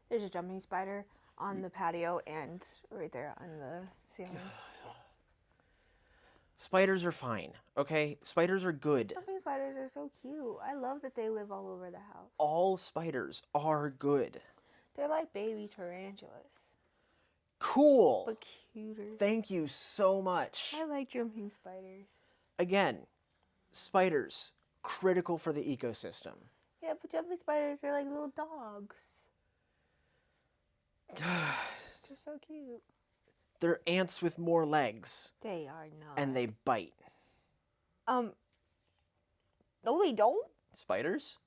There's a jumping spider on the patio and right there on the ceiling. Spiders are fine, okay? Spiders are good. Jumping spiders are so cute. I love that they live all over the house. All spiders are good. They're like baby tarantulas, Cool. but cuter. Thank you so much. I like jumping spiders. Again, spiders, critical for the ecosystem. Yeah, but jumping spiders are like little dogs. They're so cute. They're ants with more legs, They are not. and they bite. No, they don't. Spiders?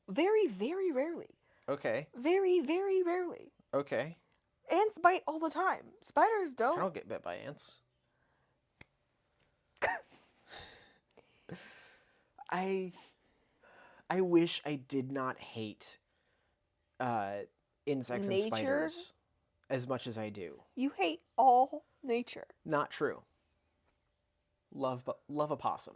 Very, very rarely. Okay. Very, very rarely. Okay. Ants bite all the time. Spiders I don't. don't get bit by ants. I wish I did not hate insects and Nature? spiders as much as I do. You hate all nature. Not true. Love a possum.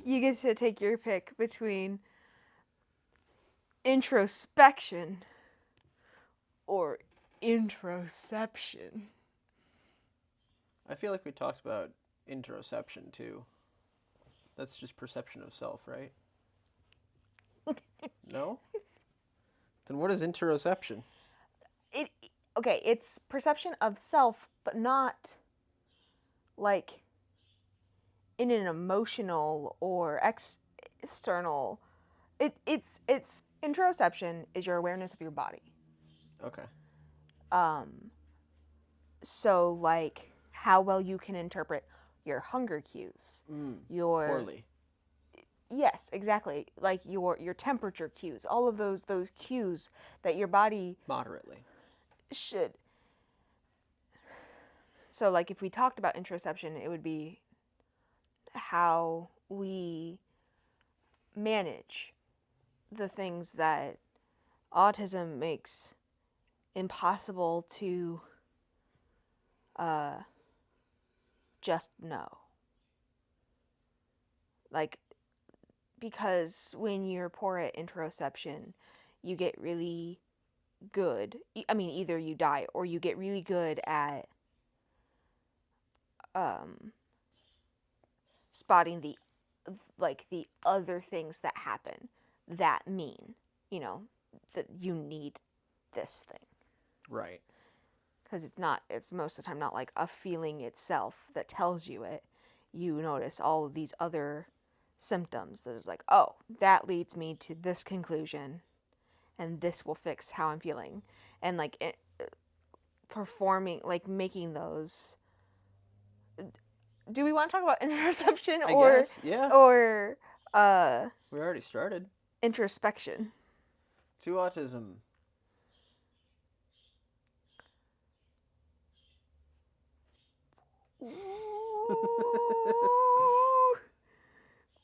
You get to take your pick between introspection or interoception. I feel like we talked about interoception too. That's just perception of self, right? No? Then what is interoception? Okay, it's perception of self, but not like in an emotional or external. It's interoception is your awareness of your body. Okay. So like how well you can interpret your hunger cues, your Poorly. Yes, exactly. Like your temperature cues, all of those cues that your body Moderately. should. So like if we talked about interoception, it would be how we manage the things that autism makes impossible to just know. Like, because when you're poor at interoception, you get really good. I mean, either you die or you get really good at spotting the other things that happen that mean, that you need this thing. Right. Because it's most of the time not like a feeling itself that tells you it. You notice all of these other symptoms that is like, oh, that leads me to this conclusion and this will fix how I'm feeling. And like performing, like making those. Do we want to talk about interoception I or guess, yeah. or We already started. introspection? To autism.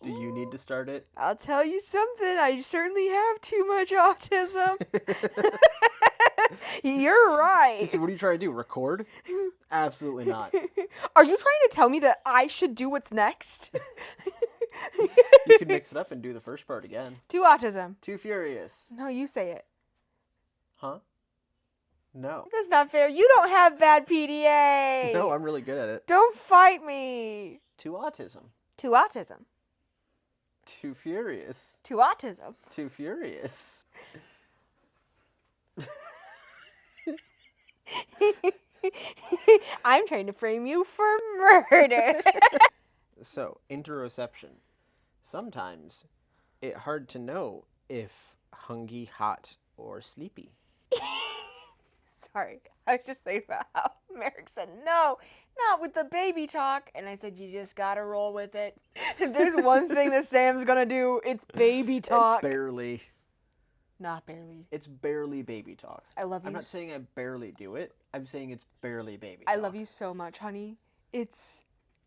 Do you need to start it? I'll tell you something. I certainly have too much autism. You're right. So what are you trying to do? Record? Absolutely not. Are you trying to tell me that I should do what's next? You can mix it up and do the first part again. To autism. Too furious. No, you say it. Huh? No. That's not fair. You don't have bad PDA. No, I'm really good at it. Don't fight me. To autism. To autism. Too furious. To autism. Too furious. I'm trying to frame you for murder. So, interoception. Sometimes it's hard to know if hungry, hot, or sleepy. Sorry, I was just thinking about how Merrick said, no, not with the baby talk. And I said, you just gotta roll with it. If there's one thing that Sam's gonna do, it's baby talk. Barely. Not barely. It's barely baby talk. I love you. I'm not saying I barely do it. I'm saying it's barely baby talk. I love you so much, honey. It's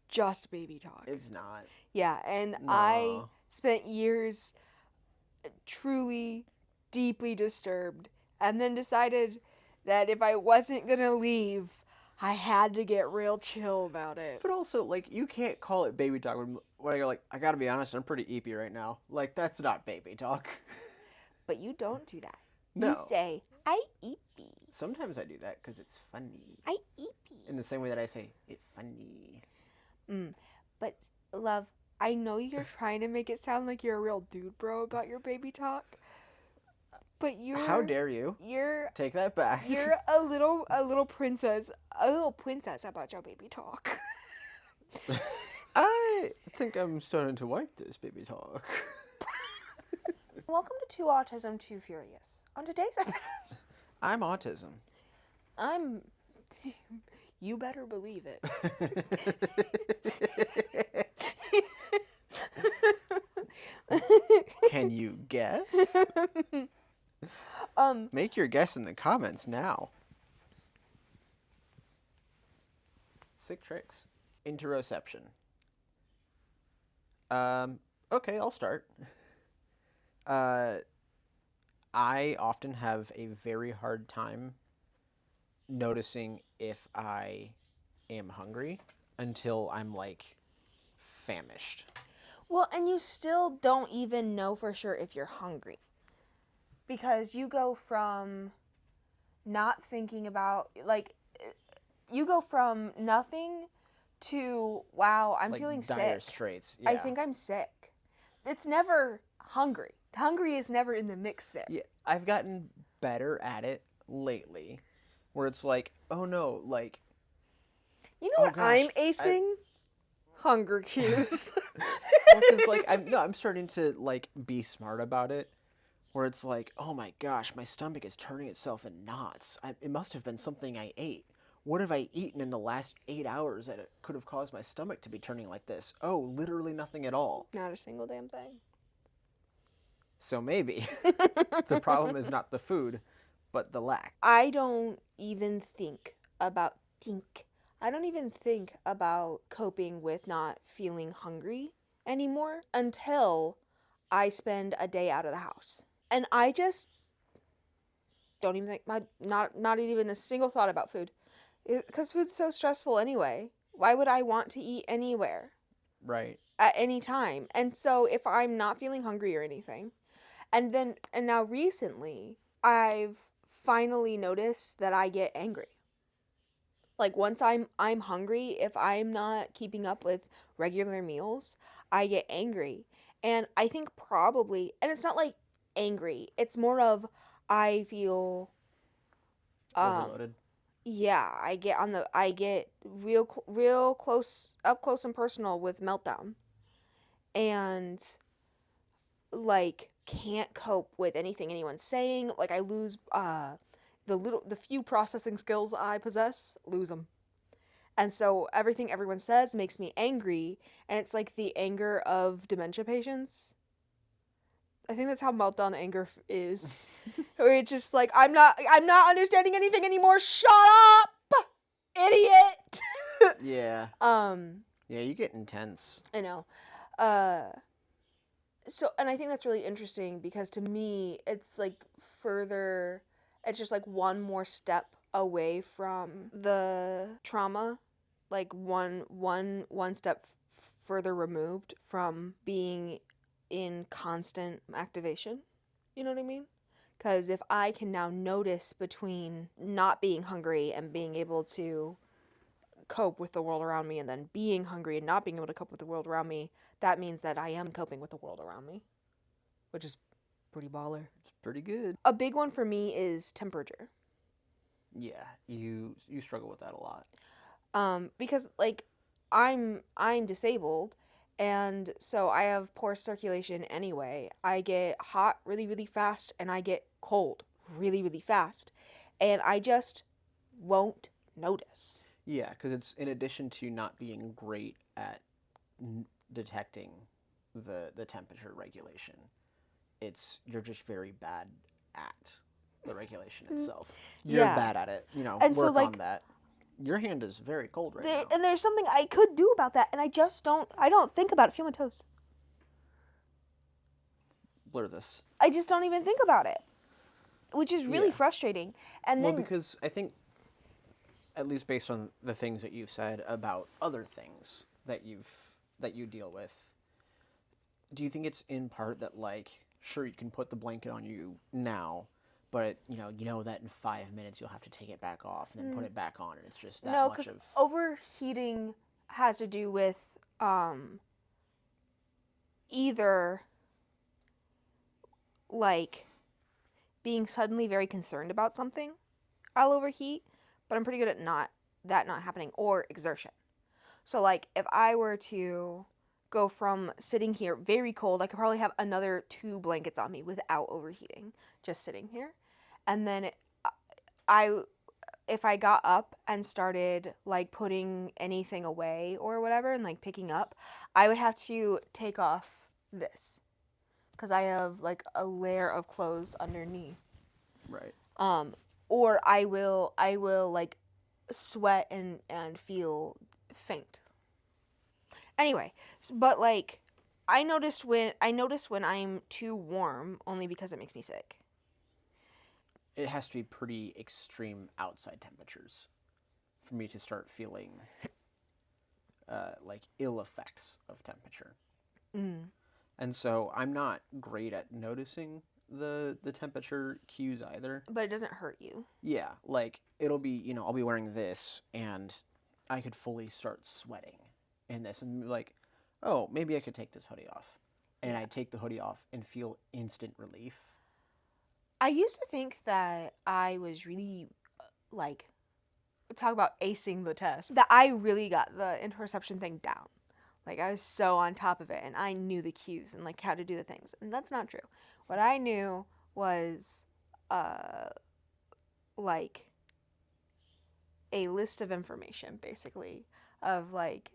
just baby talk. It's not. Yeah, and No. I spent years truly, deeply disturbed, and then decided that if I wasn't gonna leave, I had to get real chill about it. But also, like, you can't call it baby talk when I go like, I gotta be honest, I'm pretty eepy right now. Like, that's not baby talk. But you don't do that. No. You say, I eepy. Sometimes I do that because it's funny. I eepy. In the same way that I say, it's funny. But, love, I know you're trying to make it sound like you're a real dude bro about your baby talk. But you're... How dare you? Take that back. You're a little princess about your baby talk. I think I'm starting to like this baby talk. Welcome to Two Autism, Two Furious. On today's episode... I'm autism. You better believe it. Can you guess? Make your guess in the comments now. Sick tricks. Interoception. Okay, I'll start. I often have a very hard time noticing if I am hungry until I'm like famished. Well, and you still don't even know for sure if you're hungry. Because you go from not thinking about, like, you go from nothing to, wow, I'm like feeling dire sick. straits. Yeah. I think I'm sick. It's never hungry. Hungry is never in the mix there. Yeah, I've gotten better at it lately, where it's like, oh no, like... You know what gosh, I'm acing? Hunger cues. Well, because, like, I'm starting to, like, be smart about it, where it's like, oh my gosh, my stomach is turning itself in knots. It must have been something I ate. What have I eaten in the last 8 hours that it could have caused my stomach to be turning like this? Oh, literally nothing at all. Not a single damn thing. So maybe the problem is not the food, but the lack. I don't even think about coping with not feeling hungry anymore until I spend a day out of the house. And I just don't even think, not even a single thought about food. Because food's so stressful anyway. Why would I want to eat anywhere? Right. At any time. And so if I'm not feeling hungry or anything, and now recently, I've finally noticed that I get angry. Like, once I'm hungry, if I'm not keeping up with regular meals, I get angry. And I think probably, and it's not like angry, it's more of I feel Overloaded. yeah, I get real close, up close and personal with meltdown. And like can't cope with anything anyone's saying. Like I lose the few processing skills I possess, lose them. And so everything everyone says makes me angry, and it's like the anger of dementia patients. I think that's how meltdown anger is. Where it's just like, I'm not understanding anything anymore. Shut up, idiot. Yeah. Yeah, you get intense. I know. So, and I think that's really interesting because to me, it's like it's just like one more step away from the trauma, like one step further removed from being in constant activation. You know what I mean? Because if I can now notice between not being hungry and being able to cope with the world around me, and then being hungry and not being able to cope with the world around me, that means that I am coping with the world around me, which is pretty baller. It's pretty good. A big one for me is temperature. Yeah, you struggle with that a lot. Because like I'm disabled, and so I have poor circulation anyway. I get hot really, really fast, and I get cold really, really fast, and I just won't notice. Yeah, because it's in addition to not being great at detecting the temperature regulation, you're just very bad at the regulation itself. You're bad at it. You know, and work so, like, on that. Your hand is very cold right now. And there's something I could do about that, and I don't think about it. Feel my toes. Blur this. I just don't even think about it, which is really frustrating. And then, because I think, at least based on the things that you've said about other things that you deal with, do you think it's in part that, like, sure, you can put the blanket on you now, but you know that in 5 minutes you'll have to take it back off and then put it back on, and it's just that No, much because of overheating has to do with either like being suddenly very concerned about something, I'll overheat, but I'm pretty good at not happening, or exertion. So like if I were to go from sitting here very cold, I could probably have another 2 blankets on me without overheating, just sitting here. And then I if I got up and started like putting anything away or whatever and like picking up, I would have to take off this because I have like a layer of clothes underneath. right. Or I will like sweat and feel faint. Anyway, but like I notice when I'm too warm only because it makes me sick. It has to be pretty extreme outside temperatures for me to start feeling like ill effects of temperature. And so I'm not great at noticing the temperature cues either. But it doesn't hurt you. Yeah, like it'll be, I'll be wearing this and I could fully start sweating in this and be like, oh, maybe I could take this hoodie off. And I take the hoodie off and feel instant relief. I used to think that I was really like talk about acing the test. That I really got the interoception thing down. Like I was so on top of it and I knew the cues and like how to do the things. And that's not true. What I knew was like a list of information basically of like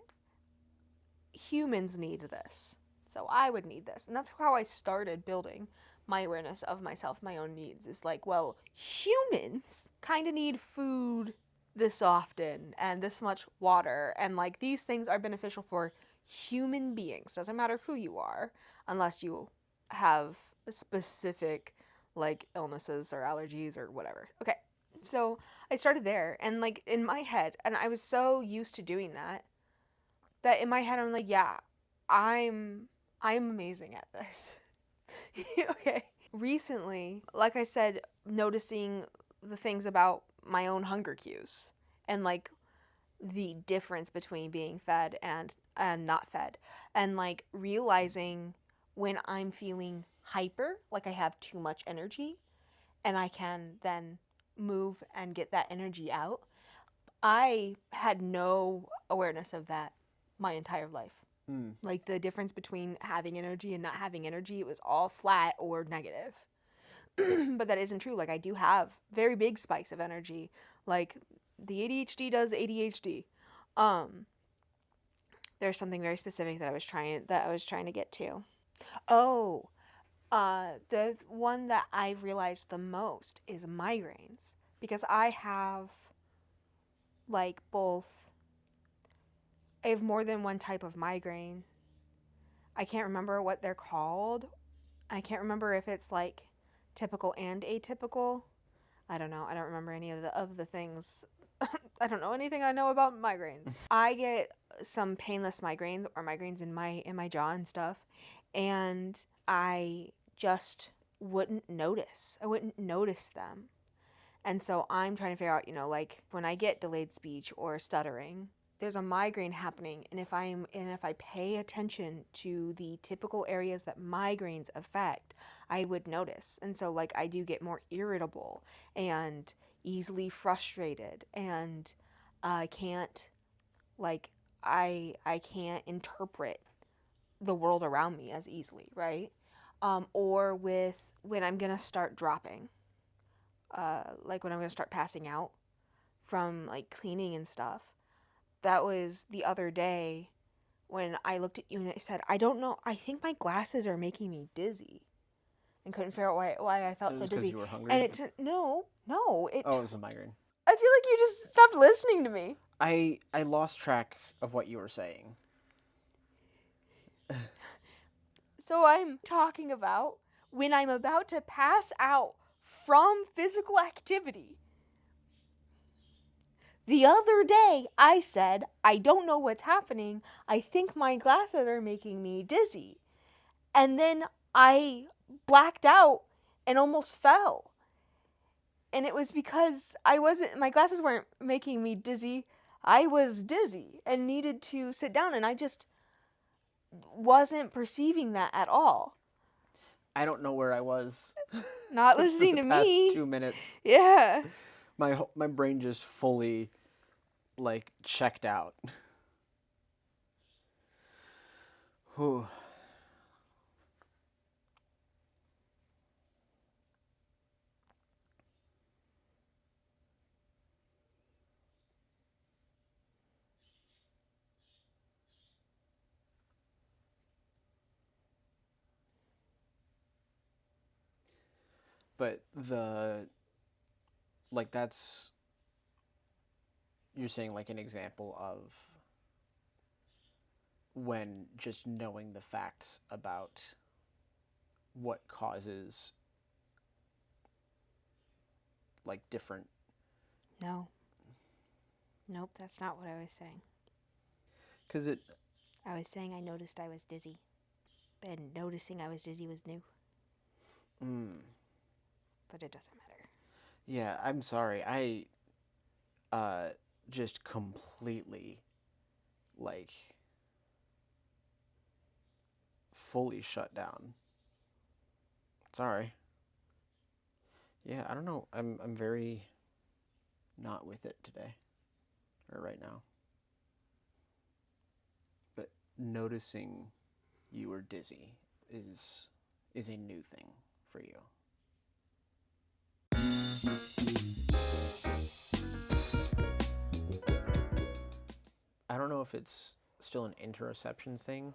humans need this. So I would need this. And that's how I started building my awareness of myself, my own needs. Is like, well, humans kind of need food this often and this much water. And like these things are beneficial for human beings. Doesn't matter who you are, unless you have specific like illnesses or allergies or whatever. Okay. So I started there and like in my head, and I was so used to doing that in my head I'm like, yeah, I'm amazing at this. Okay. Recently, like I said, noticing the things about my own hunger cues and like the difference between being fed and not fed, and like realizing when I'm feeling hyper, like I have too much energy and I can then move and get that energy out. I had no awareness of that my entire life. Like the difference between having energy and not having energy, it was all flat or negative. But that isn't true. Like I do have very big spikes of energy. Like the ADHD does ADHD. There's something very specific that I was trying to get to. Oh, the one that I realized the most is migraines, because I have like I have more than one type of migraine. I can't remember what they're called. I can't remember if it's like typical and atypical. I don't know. I don't remember any of the things. I don't know anything I know about migraines. I get some painless migraines or migraines in my jaw and stuff, and I just wouldn't notice. I wouldn't notice them. And so I'm trying to figure out, like when I get delayed speech or stuttering, there's a migraine happening, and if I pay attention to the typical areas that migraines affect, I would notice. And so like I do get more irritable and easily frustrated, and I can't interpret the world around me as easily, right? Or with when I'm gonna start dropping, like when I'm gonna start passing out from like cleaning and stuff. That was the other day when I looked at you and I said, I don't know, I think my glasses are making me dizzy. And couldn't figure out why I felt so dizzy. Because you were hungry? And no. It was a migraine. I feel like you just stopped listening to me. I lost track of what you were saying. So I'm talking about when I'm about to pass out from physical activity. The other day, I said, I don't know what's happening. I think my glasses are making me dizzy. And then I blacked out and almost fell. And it was because my glasses weren't making me dizzy. I was dizzy and needed to sit down, and I just wasn't perceiving that at all. I don't know where I was Not for listening the to past me. 2 minutes. Yeah. My brain just fully like checked out. Whew. But that's, you're saying like an example of when just knowing the facts about what causes like different. No. Nope, that's not what I was saying. Because it. I was saying I noticed I was dizzy. And noticing I was dizzy was new. But it doesn't matter. Yeah, I'm sorry. I just completely like fully shut down. Sorry. Yeah, I don't know. I'm very not with it today or right now. But noticing you were dizzy is a new thing for you. I don't know if it's still an interoception thing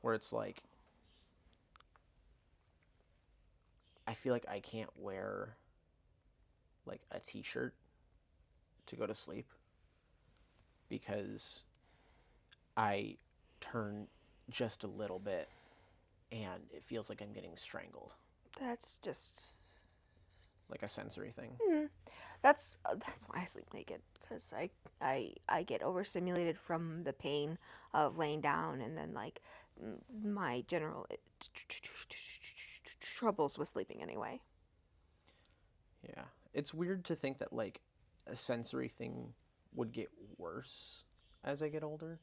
where it's like I feel like I can't wear like a t-shirt to go to sleep because I turn just a little bit and it feels like I'm getting strangled. That's just Like a sensory thing. that's why I sleep naked, because I get overstimulated from the pain of laying down, and then like my general troubles with sleeping anyway. Yeah. It's weird to think that like a sensory thing would get worse as I get older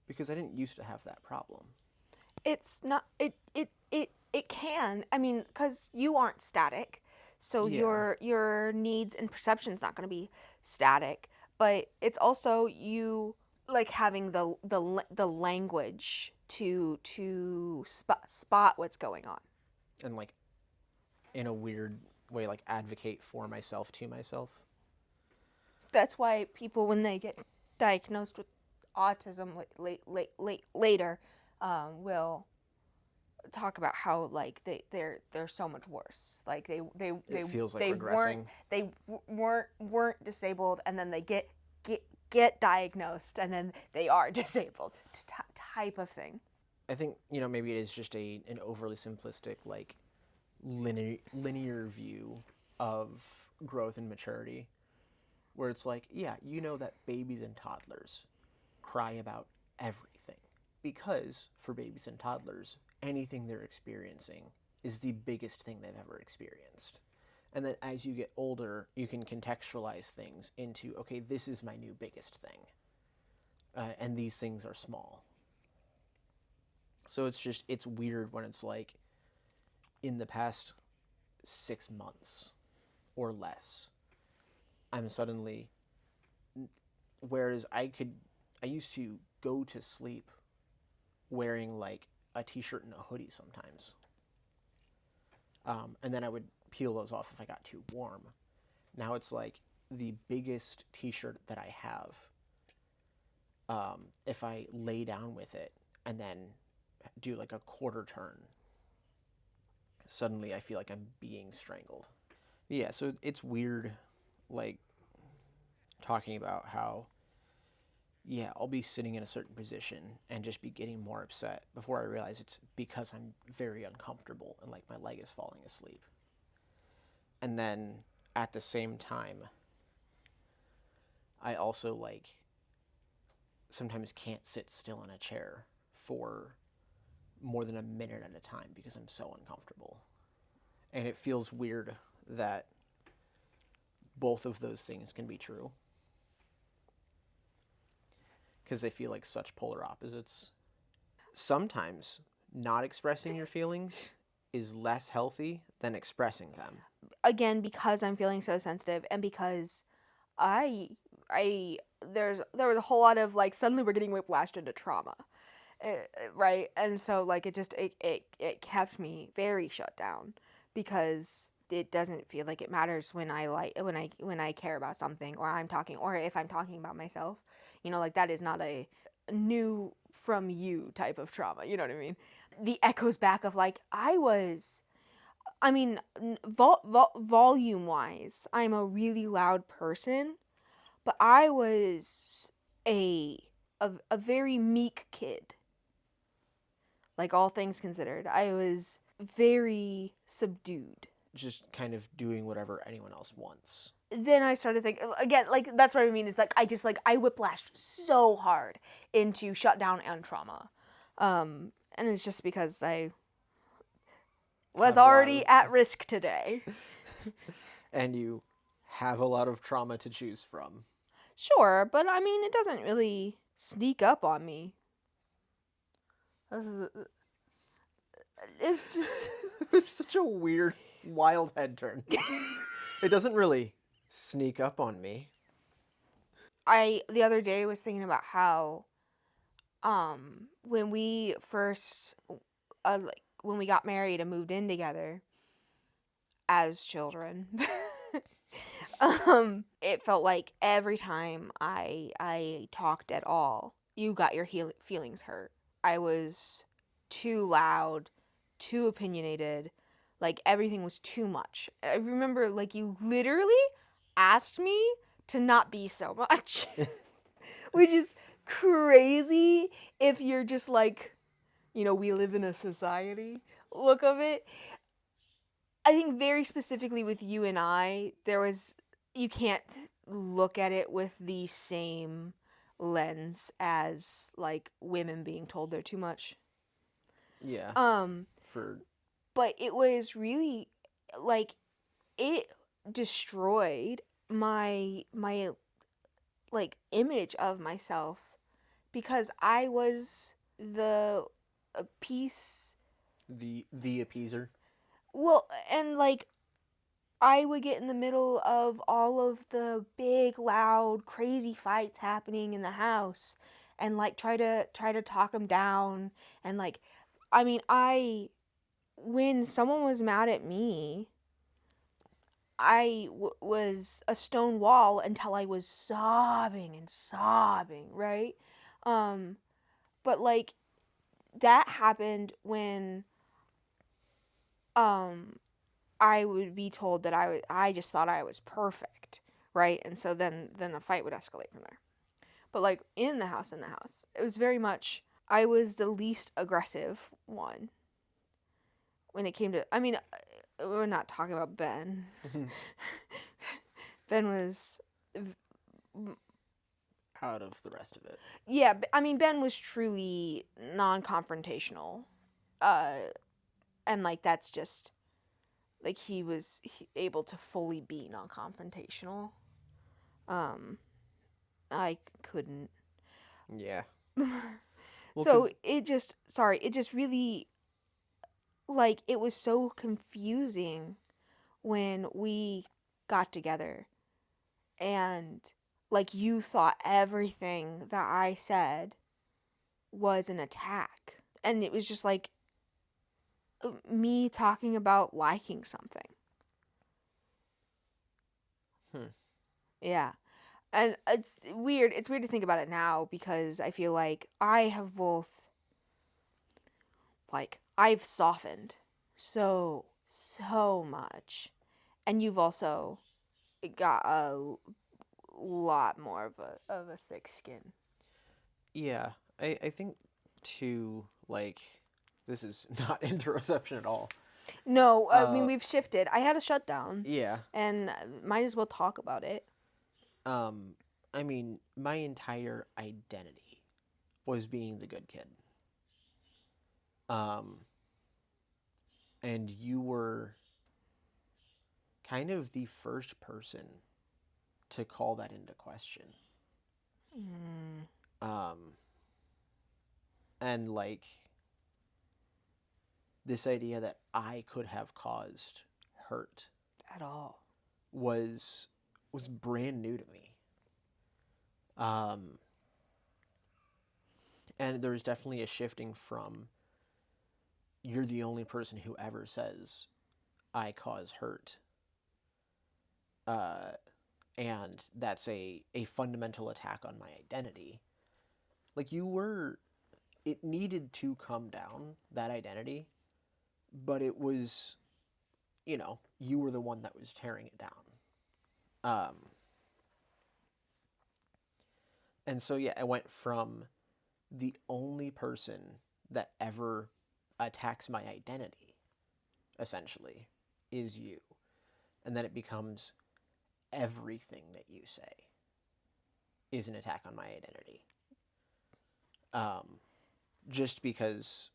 because I didn't used to have that problem. It's not it can. I mean, cuz you aren't static. So Yeah. your needs and perception's not going to be static, but it's also you like having the language to spot what's going on. And like in a weird way like advocate for myself to myself. That's why people, when they get diagnosed with autism later, will talk about how like they're so much worse. Like It feels like they regressing. weren't disabled, and then they get diagnosed, and then they are disabled. Type of thing. I think, maybe it is just an overly simplistic like linear view of growth and maturity where it's like, yeah, that babies and toddlers cry about everything because for babies and toddlers, anything they're experiencing is the biggest thing they've ever experienced. And then as you get older, you can contextualize things into, okay, this is my new biggest thing. And these things are small. So it's weird when it's like in the past 6 months or less, I'm suddenly, whereas I used to go to sleep wearing like a t-shirt and a hoodie sometimes. And then I would peel those off if I got too warm. Now it's like the biggest t-shirt that I have. If I lay down with it and then do like a quarter turn, suddenly I feel like I'm being strangled. Yeah, so it's weird, like, talking about how, yeah, I'll be sitting in a certain position and just be getting more upset before I realize it's because I'm very uncomfortable and, like, my leg is falling asleep. And then at the same time, I also, like, sometimes can't sit still in a chair for more than a minute at a time because I'm so uncomfortable. And it feels weird that both of those things can be true. Because they feel like such polar opposites. Sometimes not expressing your feelings is less healthy than expressing them. Again, because I'm feeling so sensitive, and because I there was a whole lot of like suddenly we're getting whiplashed into trauma, right? And so like it kept me very shut down because it doesn't feel like it matters when I care about something, or I'm talking, or if I'm talking about myself, like that is not a new from you type of trauma, you know what I mean? The echoes back of like I mean, volume wise, I'm a really loud person, but I was a, a very meek kid. Like all things considered, I was very subdued. Just kind of doing whatever anyone else wants. Then I started thinking again, like that's what I mean is like I whiplashed so hard into shutdown and trauma, and it's just because I was already at risk today. And you have a lot of trauma to choose from. Sure, but I mean, it doesn't really sneak up on me. It's just It's such a weird, wild head turn. It doesn't really sneak up on me. The other day was thinking about how, when we first, when we got married and moved in together as children, it felt like every time I talked at all, you got your feelings hurt. I was too loud, too opinionated, like everything was too much. I remember like you literally asked me to not be so much, which is crazy if you're just like, we live in a society look of it. I think very specifically with you and I, you can't look at it with the same lens as like women being told they're too much. Yeah. For But it was really like it destroyed my like image of myself because I was the piece. the appeaser. Well, and like I would get in the middle of all of the big, loud, crazy fights happening in the house, and like try to talk them down, and like, I mean, when someone was mad at me, was a stone wall until I was sobbing and sobbing, right? But like that happened when um I would be told that I just thought I was perfect, right? And so then a fight would escalate from there. But like in the house, it was very much I was the least aggressive one when it came to. I mean, we're not talking about Ben. Ben was out of the rest of it. Yeah, I mean Ben was truly non-confrontational, and like that's just like he was able to fully be non-confrontational. I couldn't. Yeah. Well, so it just really like it was so confusing when we got together and like you thought everything that I said was an attack, and it was just like me talking about liking something. Yeah. And it's weird to think about it now because I feel like I have both, like, I've softened so much, and you've also got a lot more of a thick skin. Yeah, I think too, like, this is not interoception at all. No, I mean we've shifted. I had a shutdown. Yeah. And might as well talk about it. I mean, my entire identity was being the good kid. Um, and you were kind of the first person to call that into question. Mm, Um, and like this idea that I could have caused hurt at all. was was brand new to me. Um, and there's definitely a shifting from you're the only person who ever says I cause hurt. Uh, and that's a fundamental attack on my identity. Like you were, it needed to come down, that identity, but it was, you were the one that was tearing it down. Um, and so, yeah, I went from the only person that ever attacks my identity, essentially, is you. And then it becomes everything that you say is an attack on my identity. Um, just because,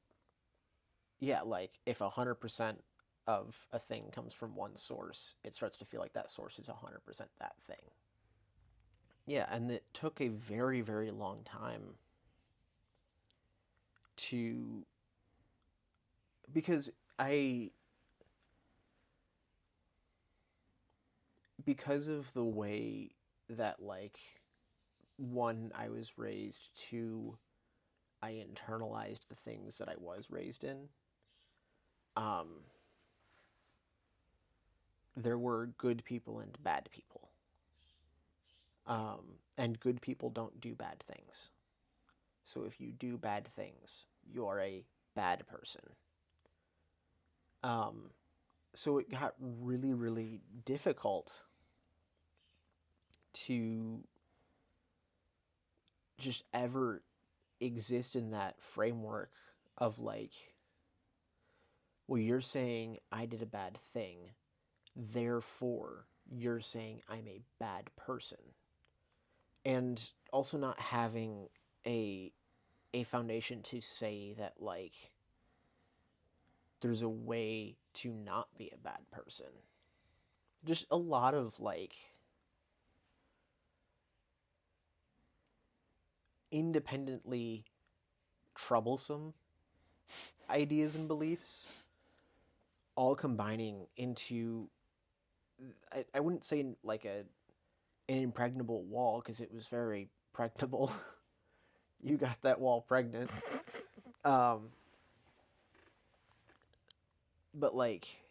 yeah, like if 100% of a thing comes from one source, it starts to feel like that source is 100% that thing. Yeah, and it took a very, very long time to, because I, because of the way that, like, one, I was raised, two, I internalized the things that I was raised in. Um, there were good people and bad people. And good people don't do bad things. So if you do bad things, you're a bad person. Um, so it got really, really difficult to just ever exist in that framework of like, well, you're saying I did a bad thing, therefore you're saying I'm a bad person. And also not having a a foundation to say that like there's a way to not be a bad person. Just a lot of like independently troublesome ideas and beliefs all combining into I wouldn't say like an impregnable wall because it was very pregnable. You got that wall pregnant. Um, but like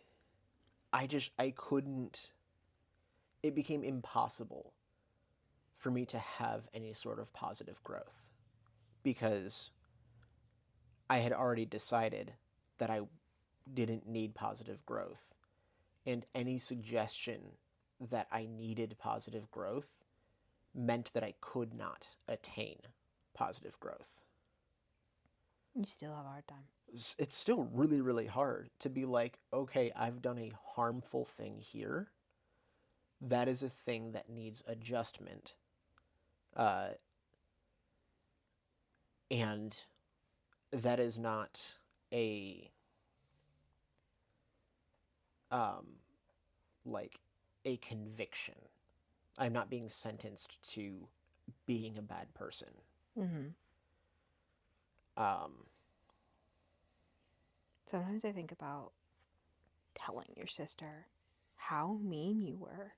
I couldn't, it became impossible for me to have any sort of positive growth because I had already decided that I didn't need positive growth. And any suggestion that I needed positive growth meant that I could not attain positive growth. You still have a hard time. It's still really, really hard to be like, okay, I've done a harmful thing here. That is a thing that needs adjustment. Uh, and that is not a um, like a conviction. I'm not being sentenced to being a bad person. Mm-hmm. Um, Sometimes I think about telling your sister how mean you were.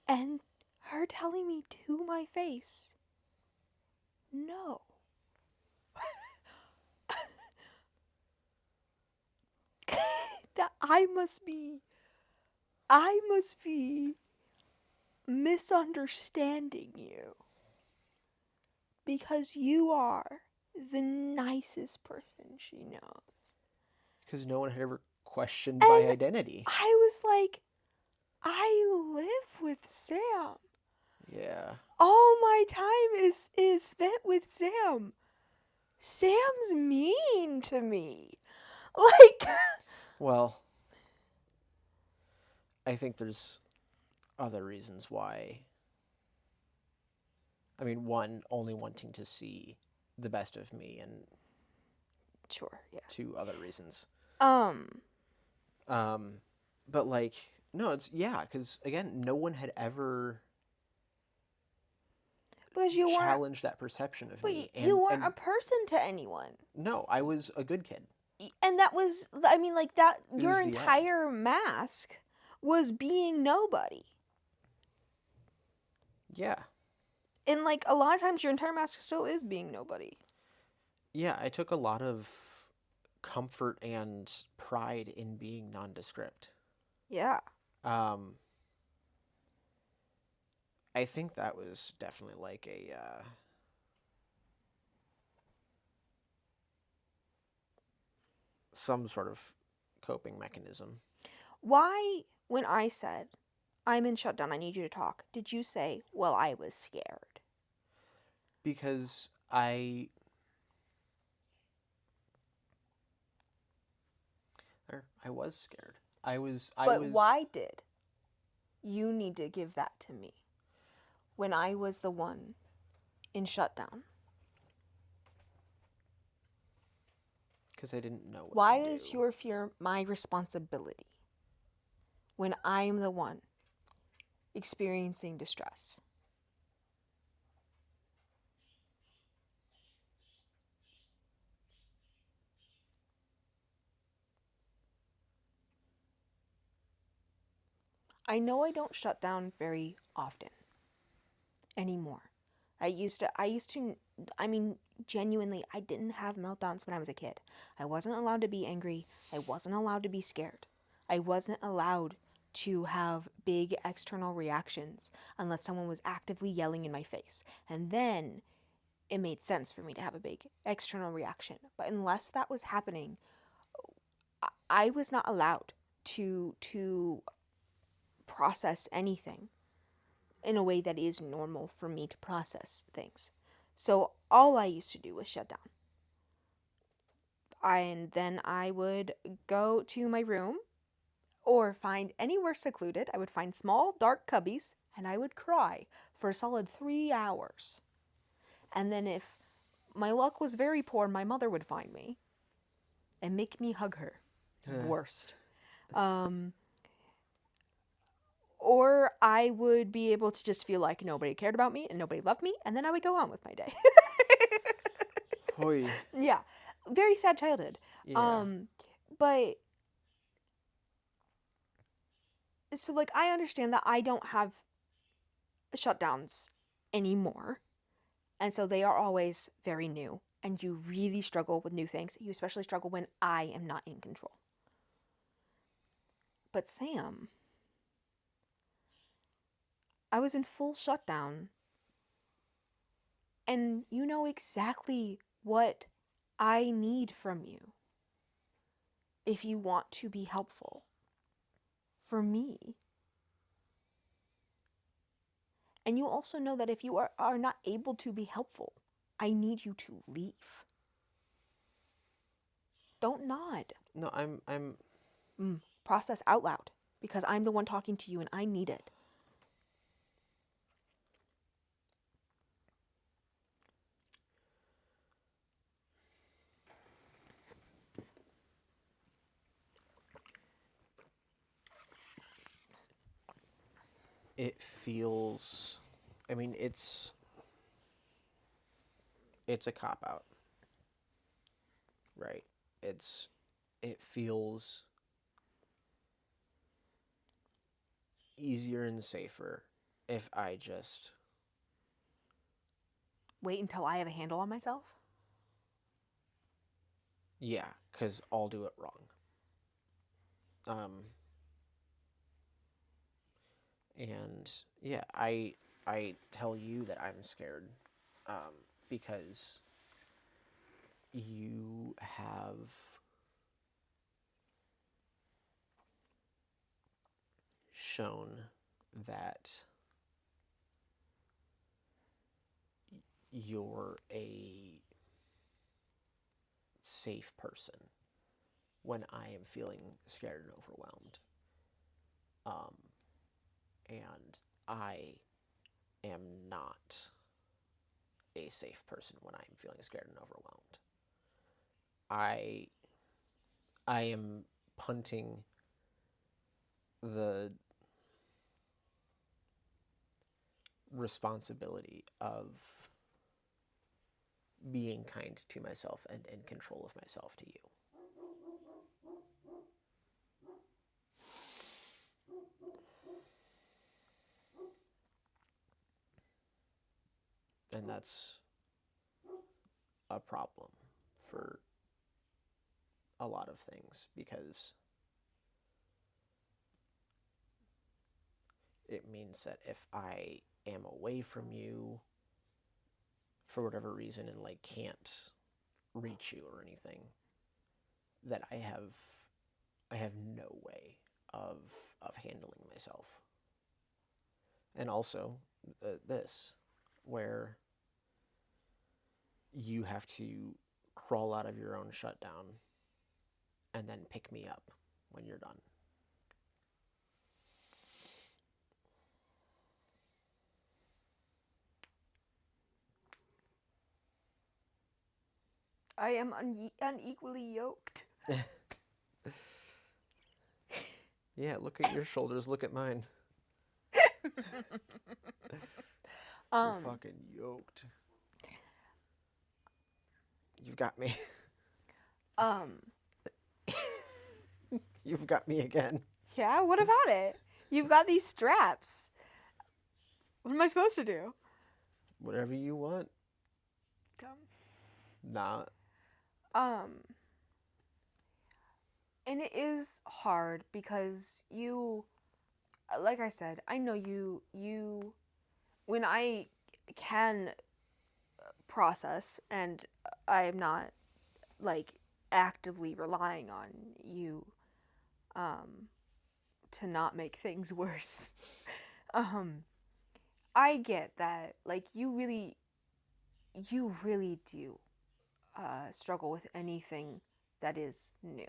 And her telling me to my face, no. That I must be misunderstanding you. Because you are the nicest person she knows. because no one had ever questioned my And identity. I was like, I live with Sam. Yeah. All my time is spent with Sam. Sam's mean to me. Like, Well, I think there's other reasons why. I mean, one, only wanting to see the best of me and Sure, yeah. to other reasons. Um, But like, no, it's, yeah, because again, no one had ever because you weren't, challenged that perception of but me. you weren't a And person to anyone. no, I was a good kid. And that was, I mean, like that, It your was the end. entire mask was being nobody. Yeah. And like a lot of times your entire mask still is being nobody. Yeah, I took a lot of comfort and pride in being nondescript. Yeah. Um, I think that was definitely like a some sort of coping mechanism. Why, when I said, I'm in shutdown, I need you to talk, did you say, well, I was scared? Because I was scared. But why did you need to give that to me when I was the one in shutdown? because I didn't know what Why to do. is your fear my responsibility when I'm the one experiencing distress? I know I don't shut down very often anymore. I mean, genuinely, I didn't have meltdowns when I was a kid. I wasn't allowed to be angry. I wasn't allowed to be scared. I wasn't allowed to have big external reactions unless someone was actively yelling in my face. And then it made sense for me to have a big external reaction. But unless that was happening, I was not allowed to process anything in a way that is normal for me to process things. So all I used to do was shut down. And then I would go to my room or find anywhere secluded. I would find small, dark cubbies and I would cry for a solid 3 hours. And then if my luck was very poor, my mother would find me and make me hug her. Worst. Or I would be able to just feel like nobody cared about me and nobody loved me, and then I would go on with my day. Hoi. Yeah, very sad childhood. Yeah. But so like I understand that I don't have shutdowns anymore, and so they are always very new, and you really struggle with new things. You especially struggle when I am not in control. But Sam, I was in full shutdown, and you know exactly what I need from you if you want to be helpful for me. And you also know that if you are not able to be helpful, I need you to leave. Don't nod. No, I'm Process out loud because I'm the one talking to you and I need it. it feels, I mean, it's a cop out. Right? It feels easier and safer if I just, Wait until I have a handle on myself? yeah, cuz I'll do it wrong. And yeah, I tell you that I'm scared because you have shown that you're a safe person when I am feeling scared and overwhelmed. And I am not a safe person when I'm feeling scared and overwhelmed. I I am punting the responsibility of being kind to myself and in control of myself to you. And that's a problem for a lot of things because it means that if I am away from you for whatever reason and like can't reach you or anything, that I have no way of handling myself. And also this where you have to crawl out of your own shutdown and then pick me up when you're done. I am unequally yoked. Yeah, look at your shoulders, look at mine. You're fucking yoked. You've got me. You've got me again. Yeah, what about it? You've got these straps. What am I supposed to do? Whatever you want. Dumb. Nah. And it is hard because you, like I said, I know you, when I can process and I am not, like, actively relying on you, to not make things worse, I get that, like, you really do, struggle with anything that is new.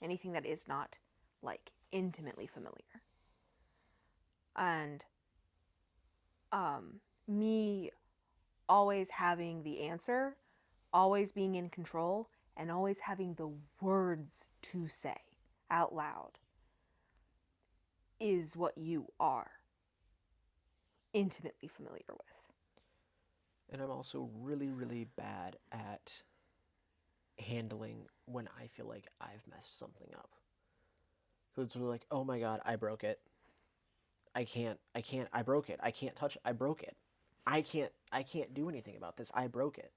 Anything that is not, like, intimately familiar. And me always having the answer, always being in control, and always having the words to say out loud is what you are intimately familiar with. And I'm also really, really bad at handling when I feel like I've messed something up. So it's like, oh my god, I broke it. I broke it. I can't touch it. I broke it. I can't do anything about this. I broke it.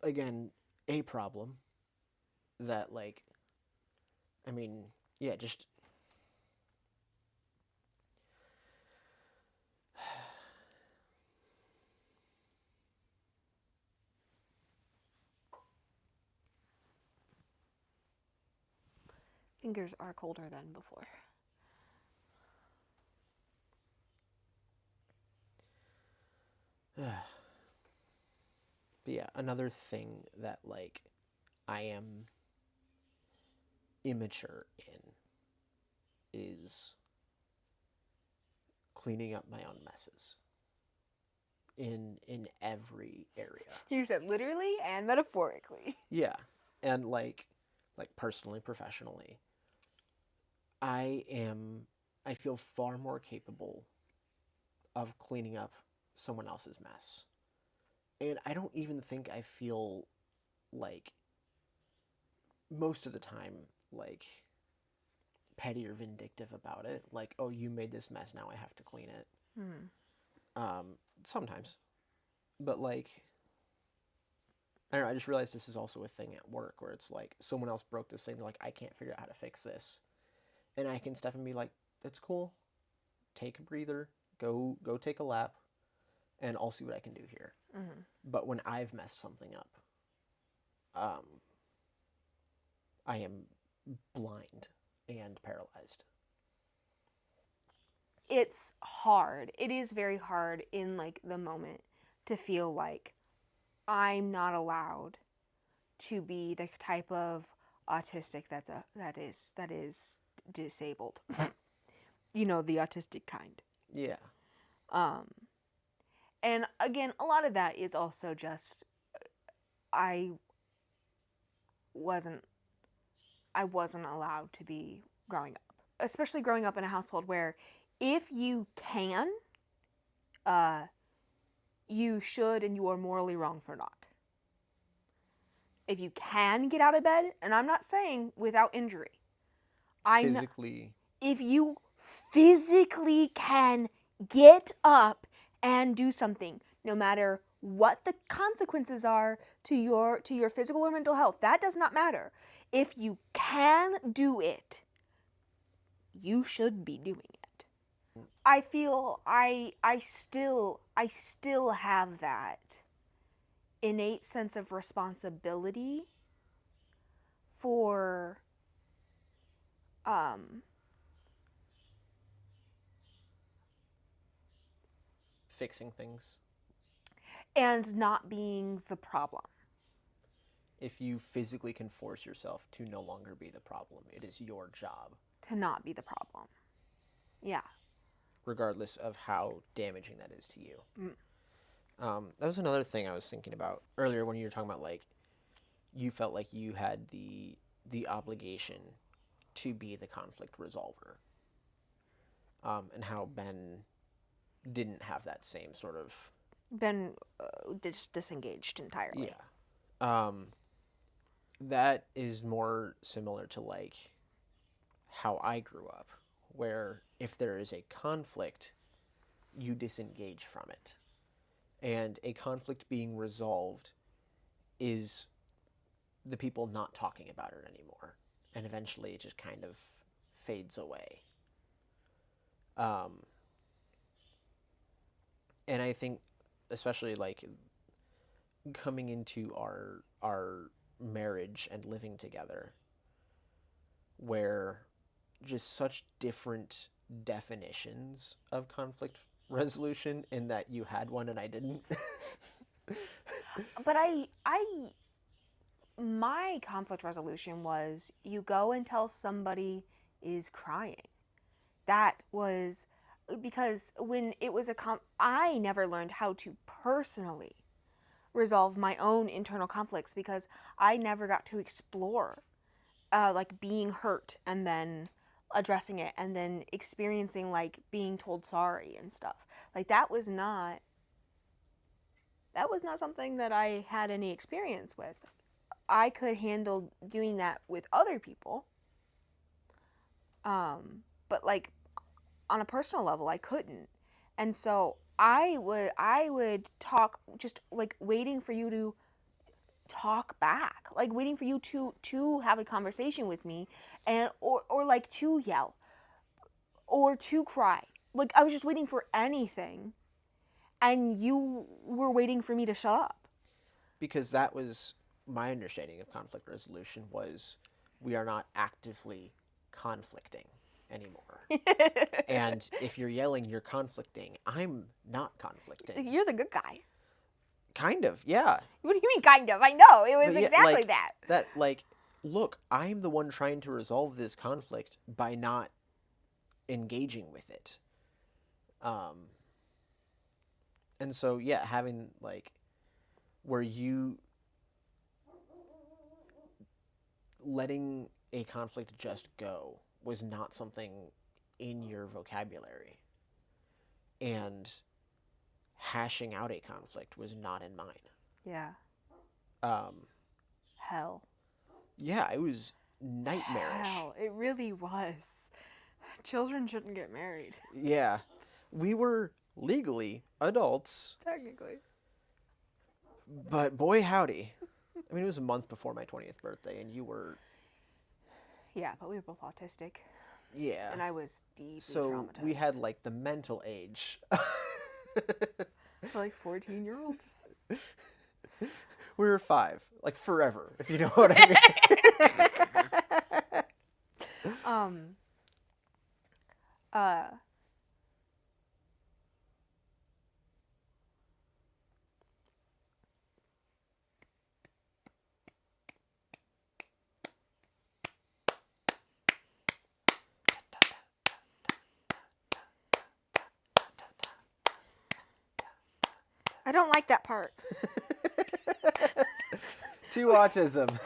Again, a problem that, like, I mean, yeah, just Fingers are colder than before. but yeah, another thing that, like, I am immature in is cleaning up my own messes in every area. You said literally and metaphorically. Yeah. And like personally, professionally, I feel far more capable of cleaning up someone else's mess. And I don't even think I feel like most of the time like petty or vindictive about it. Like, oh, you made this mess, now I have to clean it. Sometimes. But like, I don't know, I just realized this is also a thing at work where it's like someone else broke this thing, they're like, I can't figure out how to fix this. And I can step and be like, that's cool. Take a breather, go take a lap, and I'll see what I can do here. Mm-hmm. But when I've messed something up, I am blind and paralyzed. It's hard. It is very hard in, like, the moment to feel like I'm not allowed to be the type of autistic that is disabled. You know, the autistic kind. Yeah. And again, a lot of that is also just I wasn't allowed to be growing up. Especially growing up in a household where if you can, you should and you are morally wrong for not. If you can get out of bed, and I'm not saying without injury. Physically. If you physically can get up and do something, no matter what the consequences are to your physical or mental health, that does not matter. If you can do it, you should be doing it. I feel I still have that innate sense of responsibility for fixing things. And not being the problem. If you physically can force yourself to no longer be the problem, it is your job to not be the problem. Yeah. Regardless of how damaging that is to you. That was another thing I was thinking about earlier when you were talking about, like, you felt like you had the obligation to be the conflict resolver. And how Ben didn't have that same sort of... Ben disengaged entirely. Yeah. That is more similar to, like, how I grew up, where if there is a conflict, you disengage from it. And a conflict being resolved is the people not talking about it anymore. And eventually it just kind of fades away. And I think, especially, like, coming into our marriage and living together, where just such different definitions of conflict resolution, in that you had one and I didn't. But my conflict resolution was you go and tell somebody is crying. That was because when it was I never learned how to personally resolve my own internal conflicts because I never got to explore like being hurt and then addressing it and then experiencing like being told sorry and stuff. Like that was not something that I had any experience with. I could handle doing that with other people. But like on a personal level I couldn't. And so I would talk, just like waiting for you to talk back, like waiting for you to have a conversation with me, and or like to yell or to cry. Like I was just waiting for anything, and you were waiting for me to shut up. Because that was my understanding of conflict resolution, was we are not actively conflicting anymore. And if you're yelling, you're conflicting. I'm not conflicting. You're the good guy. Kind of, yeah. What do you mean kind of? I know, it was But yeah, exactly like, that. That, like, look, I'm the one trying to resolve this conflict by not engaging with it. And so, yeah, having, like, where you letting a conflict just go was not something in your vocabulary. And hashing out a conflict was not in mine. Yeah. Hell. Yeah, it was nightmarish. Hell, it really was. Children shouldn't get married. Yeah. We were legally adults. Technically. But boy howdy. I mean, it was a month before my 20th birthday, and you were... Yeah, but we were both autistic. Yeah. And I was deeply so traumatized. We had, like, the mental age. For, like, 14-year-olds? We were 5. Like, forever, if you know what I mean. I don't like that part. To autism.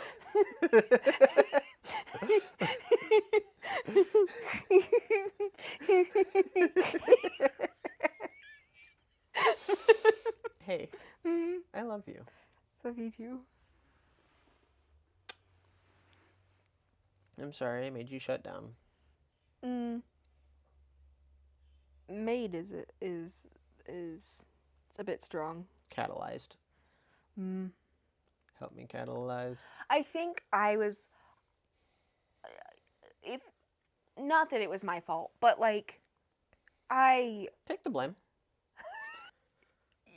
Hey, I love you. Love you too. I'm sorry I made you shut down. Made is it's a bit strong. Catalyzed. Help me catalyze. I think I was, if not that it was my fault, but like I Take the blame.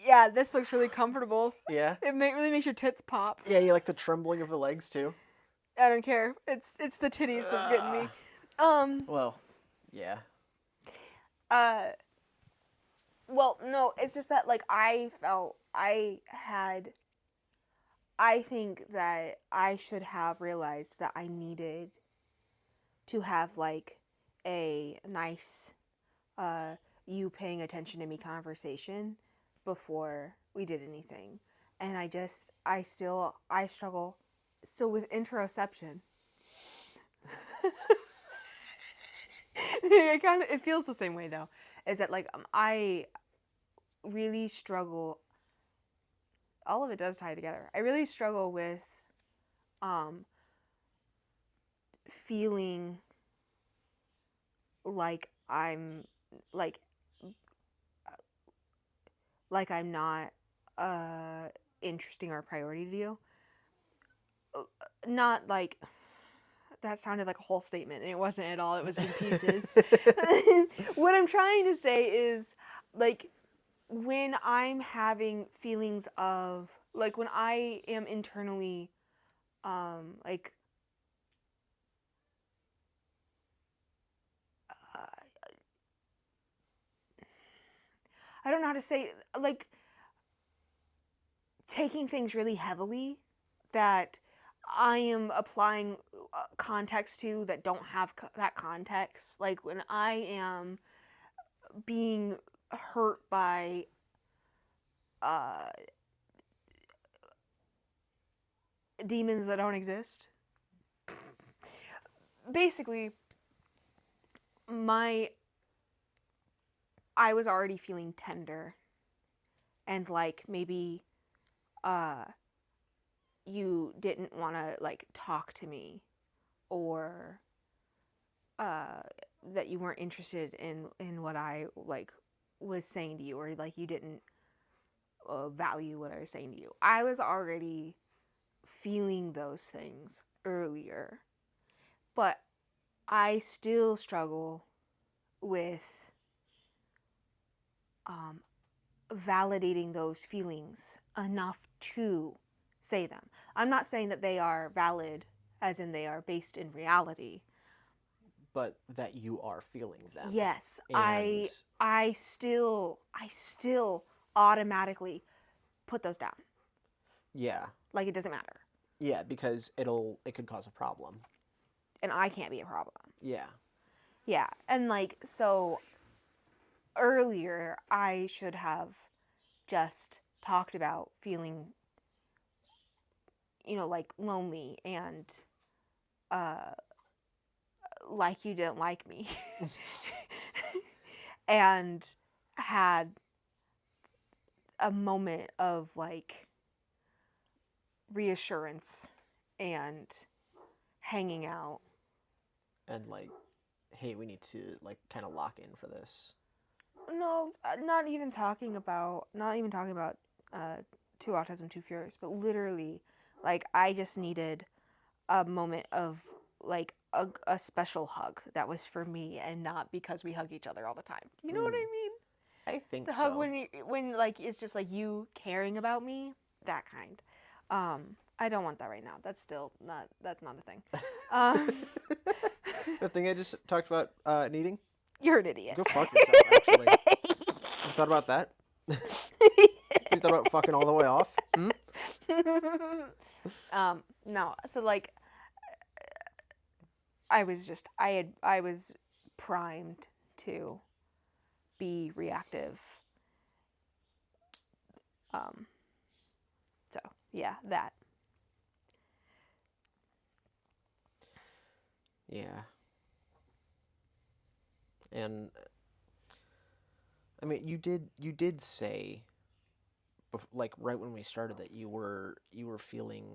yeah, this looks really comfortable. Yeah. It really makes your tits pop. Yeah, you like the trembling of the legs too? I don't care. It's the titties that's getting me. Well, yeah. Well, no, it's just that like I think that I should have realized that I needed to have like a nice you paying attention to me conversation before we did anything. And I struggle. So with interoception, it feels the same way though. Is that like I really struggle. All of it does tie together. I really struggle with feeling like I'm like I'm not interesting or a priority to you. Not like that sounded like a whole statement, and it wasn't at all. It was in pieces. What I'm trying to say is like when I'm having feelings of like when I am internally like I don't know how to say like taking things really heavily that I am applying context to that don't have that context. Like when I am being hurt by demons that don't exist. Basically, I was already feeling tender and like maybe you didn't want to like talk to me or that you weren't interested in what I like was saying to you or like you didn't value what I was saying to you. I was already feeling those things earlier, but I still struggle with validating those feelings enough to say them. I'm not saying that they are valid as in they are based in reality. But that you are feeling them. Yes, and I still automatically put those down. Yeah. Like it doesn't matter. Yeah, because it could cause a problem. And I can't be a problem. Yeah. Yeah, and like so earlier I should have just talked about feeling like lonely and like you didn't like me. And had a moment of like reassurance and hanging out. And like, hey, we need to like kind of lock in for this. No, not even talking about Two Autism, Two Furious, but literally, like, I just needed a moment of, like, a special hug that was for me and not because we hug each other all the time. You know what I mean? I think The hug when like, it's just, like, you caring about me, that kind. I don't want that right now. That's not a thing. The thing I just talked about needing? You're an idiot. Go fuck yourself, actually. You thought about that? You thought about fucking all the way off? No. So like I was primed to be reactive. So, yeah, that. Yeah. And I mean, you did say like right when we started that you were feeling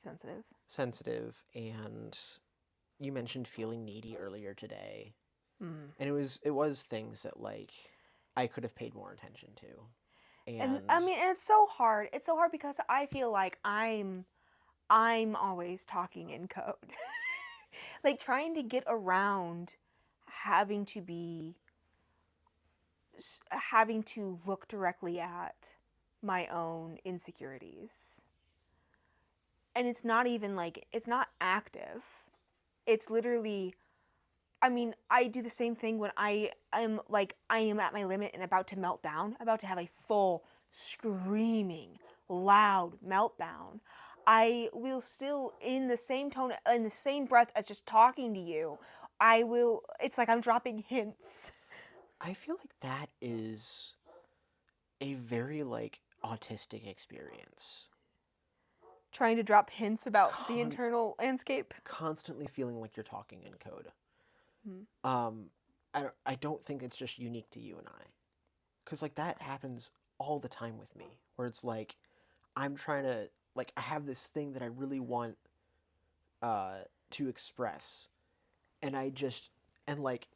Sensitive. sensitive, and you mentioned feeling needy earlier today. Mm. And it was things that like I could have paid more attention to. And And I mean, and it's so hard. It's so hard because I feel like I'm always talking in code. Like trying to get around having to be having to look directly at my own insecurities. And it's not even like it's not active. It's literally I mean, I do the same thing when I am at my limit and about to melt down, about to have a full screaming, loud meltdown. I will still in the same tone in the same breath as just talking to you. I will it's like I'm dropping hints. I feel like that is a very like autistic experience. Trying to drop hints about the Con- internal landscape. Constantly feeling like you're talking in code. Hmm. Um, I don't think it's just unique to you and I, because like that happens all the time with me, where it's like I'm trying to like I have this thing that I really want uh to express, and I just and like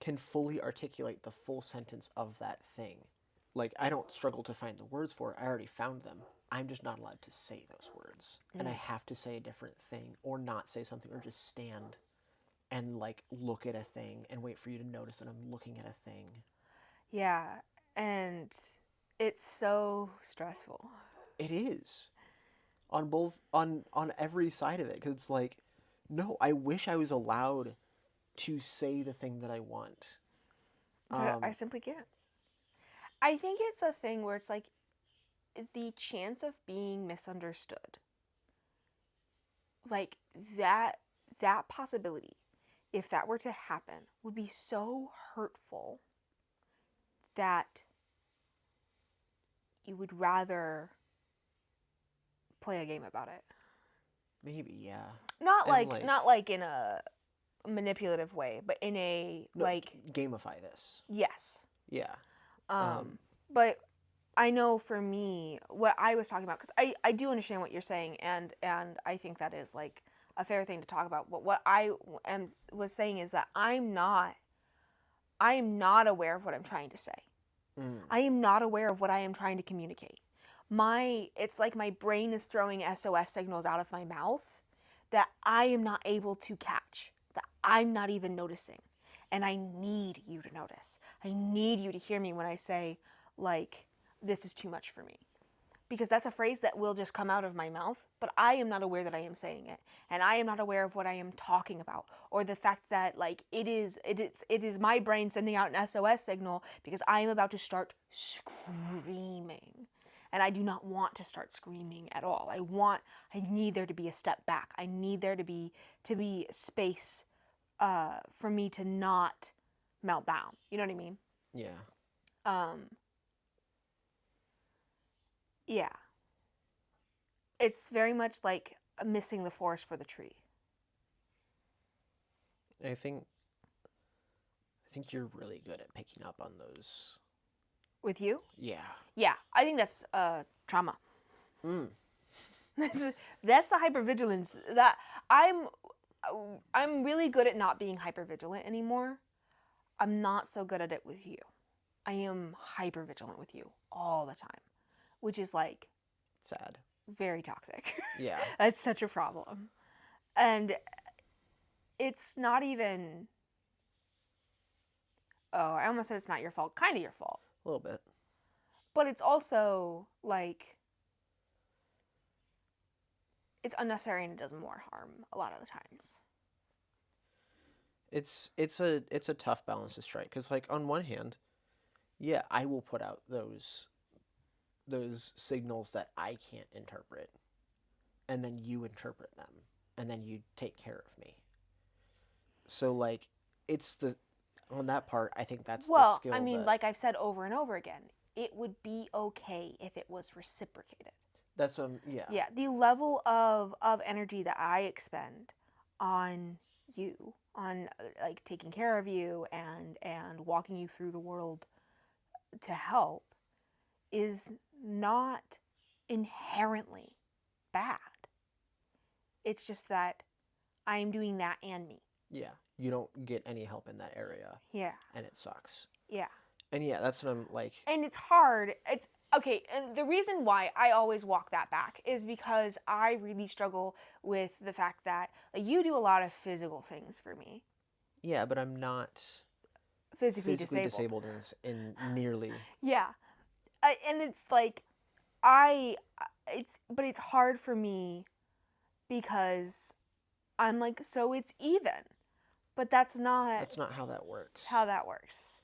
can fully articulate the full sentence of that thing. Like I don't struggle to find the words for it. I already found them. I'm just not allowed to say those words. And I have to say a different thing or not say something or just stand and like look at a thing and wait for you to notice that I'm looking at a thing. Yeah, and it's so stressful. It is on both on every side of it, cuz it's like no, I wish I was allowed to say the thing that I want. But I Um simply can't. I think it's a thing where it's like the chance of being misunderstood. Like that that possibility, if that were to happen, would be so hurtful that you would rather play a game about it. maybe, yeah. Not And like like not like in a manipulative way, but in a no, like gamify this. yes. Yeah. Um but I know for me what I was talking about cuz I do understand what you're saying and I think that is like a fair thing to talk about. But what I am was saying is that I am not aware of what I'm trying to say. Mm. I am not aware of what I am trying to communicate. It's like my brain is throwing SOS signals out of my mouth that I am not able to catch, that I'm not even noticing. And I need you to notice. I need you to hear me when I say, like, this is too much for me. Because that's a phrase that will just come out of my mouth, but I am not aware that I am saying it. And I am not aware of what I am talking about. Or the fact that like it is my brain sending out an SOS signal because I am about to start screaming. And I do not want to start screaming at all. I need there to be a step back. I need there to be space for me to not melt down. You know what I mean? Yeah. Um, yeah. It's very much like missing the forest for the tree. I think you're really good at picking up on those. With you? Yeah. Yeah, I think that's trauma. Mm. That's the hypervigilance that I'm really good at not being hypervigilant anymore. I'm not so good at it with you. I am hypervigilant with you all the time, which is like Sad. very toxic. Yeah. That's such a problem. And it's not even oh, I almost said it's not your fault. Kind of your fault. A little bit. But it's also like it's unnecessary and it does more harm a lot of the times. It's a tough balance to strike, because like on one hand, yeah, I will put out those signals that I can't interpret, and then you interpret them, and then you take care of me. So like it's the on that part, I think that's the Well, I skill mean, that like I've said over and over again, it would be okay if it was reciprocated. that's yeah. Yeah, the level of energy that I expend, on you, on like taking care of you and walking you through the world to help is not inherently bad. It's just that I'm doing that and me. Yeah. You don't get any help in that area. Yeah. And it sucks. Yeah. And yeah, that's what I'm like. And it's hard. It's okay. And the reason why I always walk that back is because I really struggle with the fact that like, you do a lot of physical things for me. Yeah, but I'm not Physically disabled in nearly. Yeah. And it's like, but it's hard for me because I'm like, so it's even. But that's not how that works. how that works.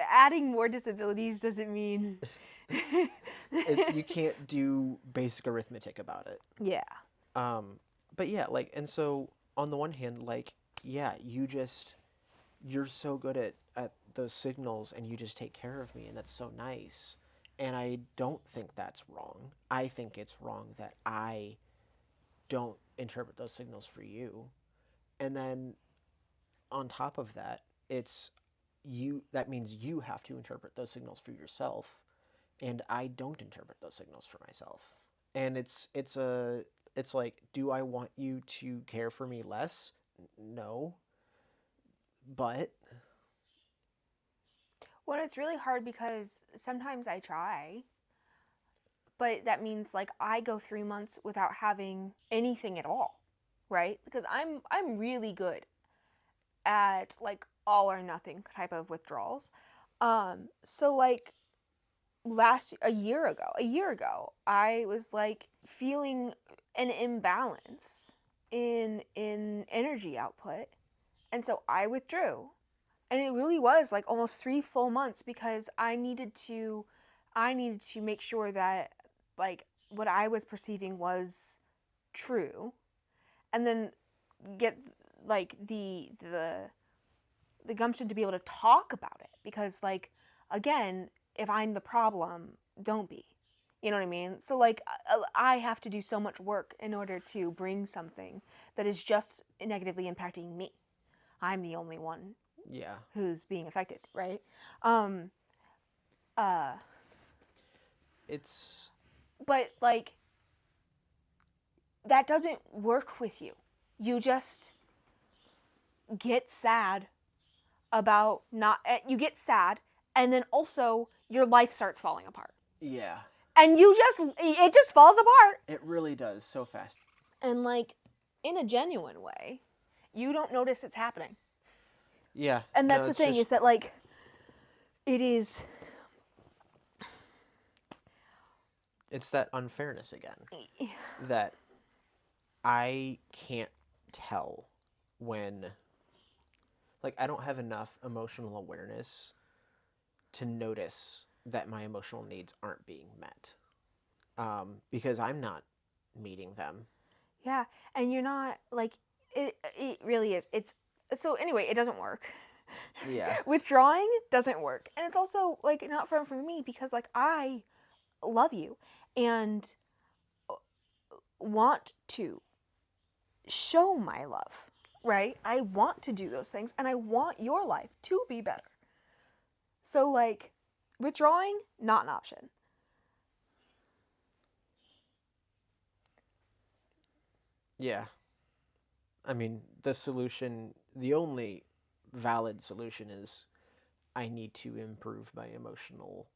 Adding more disabilities doesn't mean You can't do basic arithmetic about it. Yeah. But yeah, like, and so on the one hand, like, yeah, you're so good at those signals and you just take care of me and that's so nice. And I don't think that's wrong. I think it's wrong that I don't interpret those signals for you. And then on top of that, that means you have to interpret those signals for yourself, and I don't interpret those signals for myself. And it's like, do I want you to care for me less? No. But well, it's really hard because sometimes I try, but that means like I go 3 months without having anything at all, right? Because I'm really good at like all or nothing type of withdrawals. So like a year ago, I was like feeling an imbalance in energy output, and so I withdrew. And it really was like almost 3 full months because I needed to make sure that like what I was perceiving was true, and then get like the gumption to be able to talk about it, because like again, if I'm the problem, don't be. You know what I mean? So like I have to do so much work in order to bring something that is just negatively impacting me. I'm the only one yeah, who's being affected, right? it's But like that doesn't work with you. You just get sad about not you get sad, and then also your life starts falling apart. yeah. And it just falls apart. It really does so fast. And like in a genuine way, you don't notice it's happening. Yeah. And that's the thing, is that like it's that unfairness again. That I can't tell when, like, I don't have enough emotional awareness to notice that my emotional needs aren't being met, because I'm not meeting them. Yeah, and you're not like it really is. It's so anyway, it doesn't work. Yeah. Withdrawing doesn't work. And it's also like not fun for me because like I love you and want to show my love, right? I want to do those things and I want your life to be better. So like withdrawing, not an option. Yeah. I mean, the only valid solution is I need to improve my emotional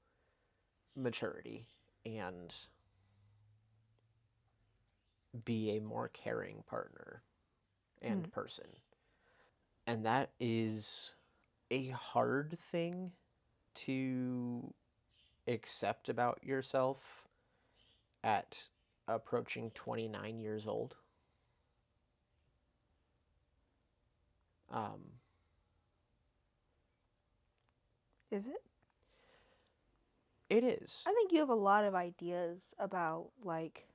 maturity and be a more caring partner and person. And that is a hard thing to accept about yourself at approaching 29 years old. Is it? It is. I think you have a lot of ideas about like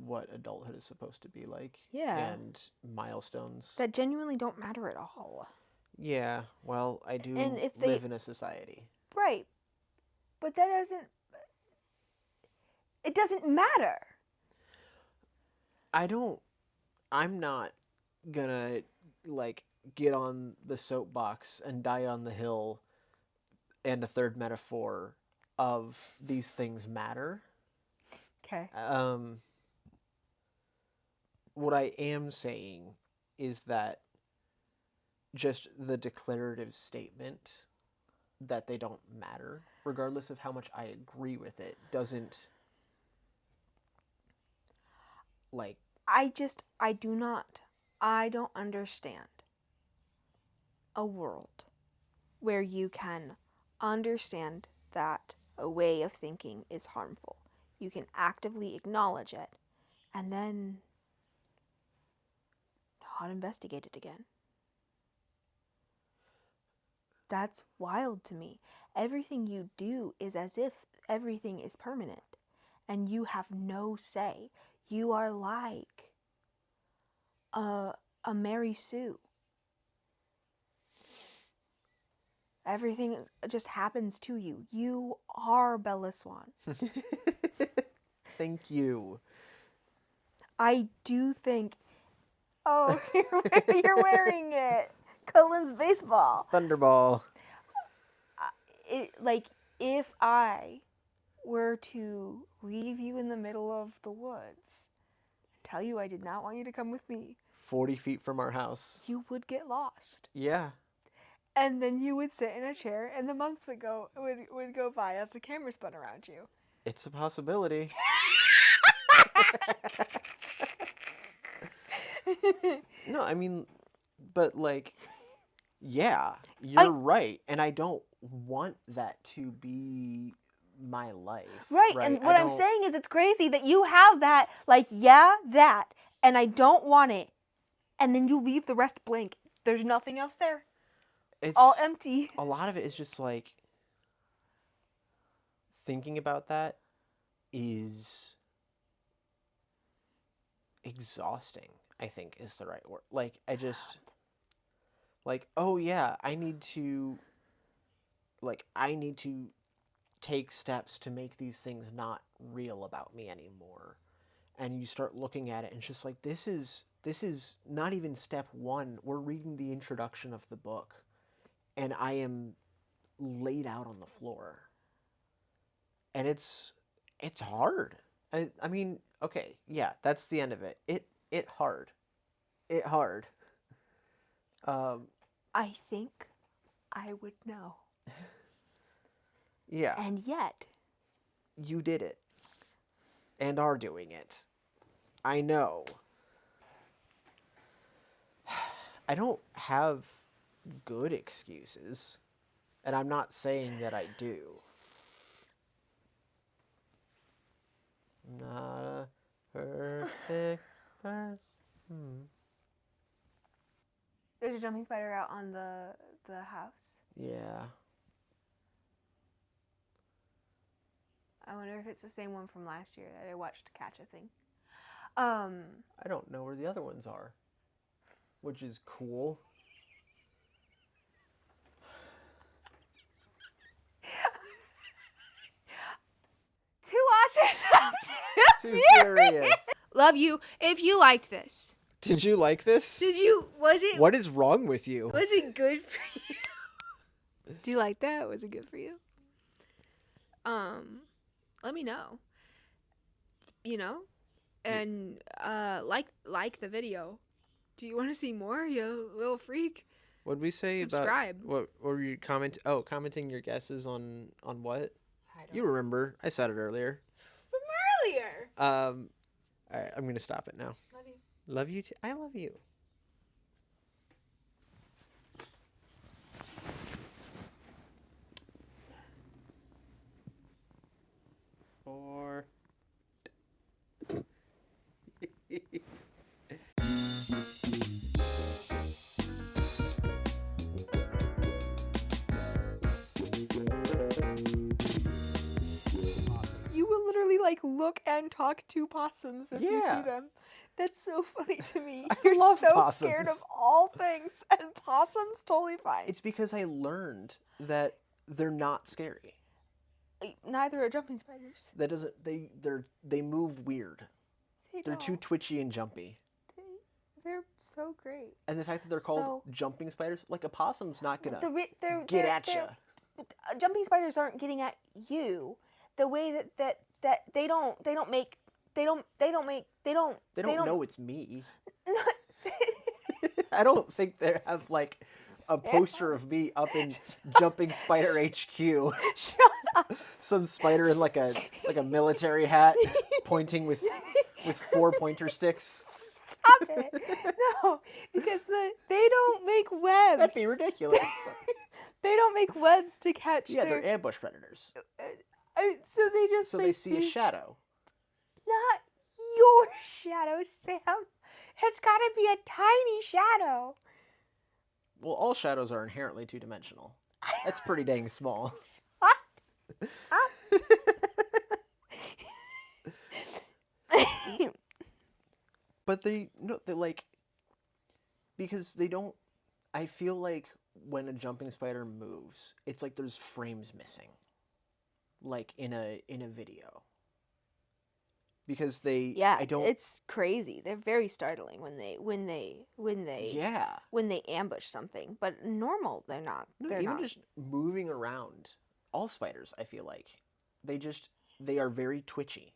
what adulthood is supposed to be like. Yeah. And milestones. that genuinely don't matter at all. Yeah, well, I do And if live in a society. Right. But it doesn't matter. I'm not gonna, like, get on the soapbox and die on the hill and the third metaphor of these things matter. Okay. What I am saying is that just the declarative statement that they don't matter, regardless of how much I agree with it, doesn't, like... I don't understand a world where you can understand that a way of thinking is harmful. You can actively acknowledge it and then not investigate it again. That's wild to me. Everything you do is as if everything is permanent and you have no say. You are like a Mary Sue. Everything just happens to you. You are Bella Swan. Thank you. I do think... Oh, you're wearing it. Cullen's baseball. Thunderball. If I were to leave you in the middle of the woods, tell you I did not want you to come with me, 40 feet from our house. you would get lost. Yeah. And then you would sit in a chair and the months would go by as the camera spun around you. It's a possibility. No, I mean, but, like, yeah, you're right. And I don't want that to be my life. Right. And what I'm saying is it's crazy that you have that, that, and I don't want it. And then you leave the rest blank. There's nothing else there. It's all empty. A lot of it is just, like, thinking about that is exhausting, I think is the right word. Like, I just, like, oh yeah, I need to take steps to make these things not real about me anymore. And you start looking at it and it's just like, this is not even step one. We're reading the introduction of the book and I am laid out on the floor. And it's hard. I mean, okay, yeah, that's the end of it. It hard. I think I would know. Yeah. And yet, you did it. And are doing it. I know. I don't have good excuses. And I'm not saying that I do. Not a perfect person. There's a jumping spider out on the house. Yeah. I wonder if it's the same one from last year that I watched catch a thing. I don't know where the other ones are, which is cool. Two Autism. Too furious. Love you. If you liked this. Did you like this? Was it? What is wrong with you? Was it good for you? Do you like that? Was it good for you? Let me know. You know? And like the video. Do you want to see more, you little freak? What'd we say Subscribe. about what were you commenting your guesses on what? You remember. I said it earlier. From earlier. All right, I'm going to stop it now. Love you. Love you too. I love you. Four. You will literally look and talk to possums if you see them. That's so funny to me. You're love so possums. scared of all things, and possums totally fine. It's because I learned that they're not scary. Neither are jumping spiders. That doesn't they move weird. They're too twitchy and jumpy. They're so great. And the fact that they're called jumping spiders, like a possum's not gonna get at you. Jumping spiders aren't getting at you. The way that they don't know it's me. I don't think they have like a poster of me up in Jumping Spider HQ. Shut up. Some spider in like a military hat, pointing with 4 pointer sticks. Stop it! No, because they don't make webs. That'd be ridiculous. They don't make webs to catch. Yeah, they're ambush predators. So they just they see a shadow. Not your shadow, Sam. It's got to be a tiny shadow. Well, all shadows are inherently two-dimensional. That's pretty dang small. But they like, because they don't, I feel like when a jumping spider moves, it's like there's frames missing. Like in a video. Because it's crazy. They're very startling when they ambush something. But normal, they're not. They're even not. Just moving around. All spiders, I feel like, they are very twitchy,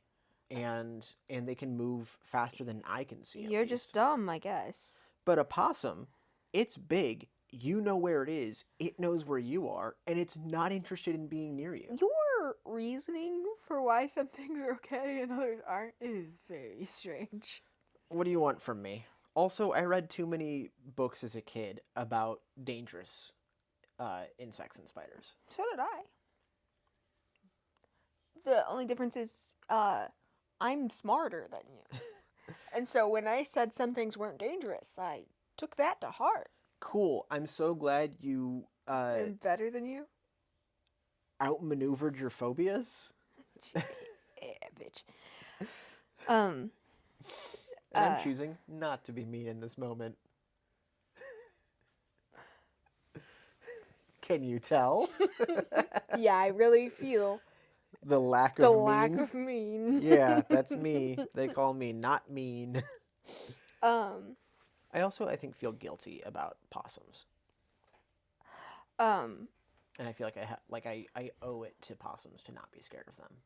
and they can move faster than I can see. You're just dumb, I guess. But a possum, it's big. You know where it is. It knows where you are, and it's not interested in being near you. Your reasoning for why some things are okay and others aren't is very strange. What do you want from me? Also, I read too many books as a kid about dangerous insects and spiders. So did I. The only difference is I'm smarter than you. And so when I said some things weren't dangerous, I took that to heart. Cool. I'm so glad you... I'm better than you? Outmaneuvered your phobias? Yeah, bitch. And I'm choosing not to be mean in this moment. Can you tell? Yeah, I really feel the lack of mean. Yeah, that's me. They call me not mean. I think feel guilty about possums. And I feel like I owe it to possums to not be scared of them.